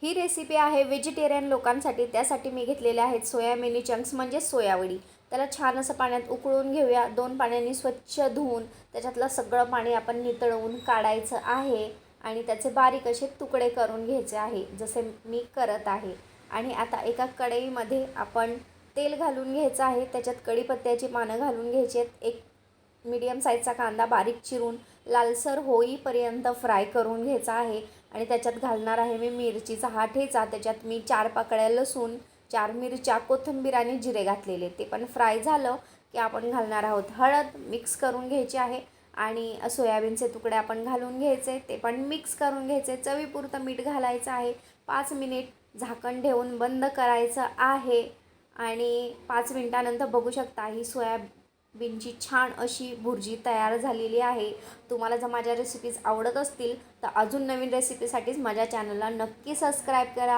ही recipe आहे vegetarian लोकांसाठी. त्यासाठी मी घेतलेले आहेत सोया मिनी चंक्स म्हणजे सोयावडी. त्याला छान असं पाण्यात उकळून घेऊया. 2 पाण्याने स्वच्छ धुवून त्याच्यातलं सगळं पाणी आपण नितळवून काढायचं आहे आणि त्याचे बारीक असे तुकडे करून घ्यायचे आहे, जसे मी करत आहे. आणि आता एका कढईमध्ये आपण तेल घालून घ्यायचं आहे. त्याच्यात कढीपत्त्याची पानं घालून घ्यायची आहेत. एक मीडियम साईजचा कांदा बारीक चिरून लालसर होईपर्यंत फ्राय करून घ्यायचा आहे. आणि त्याच्यात घालणार आहे मी मिरचीचा हा ठेचा. त्याच्यात मी 4 पाकळ्या लसूण, 4 मिरच्या, कोथिंबीर आणि जिरे घातलेले. ते पण फ्राय झालं की आपण घालणार आहोत हळद. मिक्स करून घ्यायची आहे आणि सोयाबीनचे तुकडे आपण घालून घ्यायचे, ते पण मिक्स करून घ्यायचे. चवीपुरतं मीठ घालायचं आहे. 5 मिनिट झाकण ठेवून बंद करायचं आहे आणि 5 मिनिटानंतर बघू शकता ही सोयाबीनची छान अशी भुर्जी तयार झालेली आहे. तुम्हाला जर माझ्या रेसिपीज आवडत असतील तर अजून नवीन रेसिपीसाठीच माझ्या चॅनलला नक्की सबस्क्राईब करा.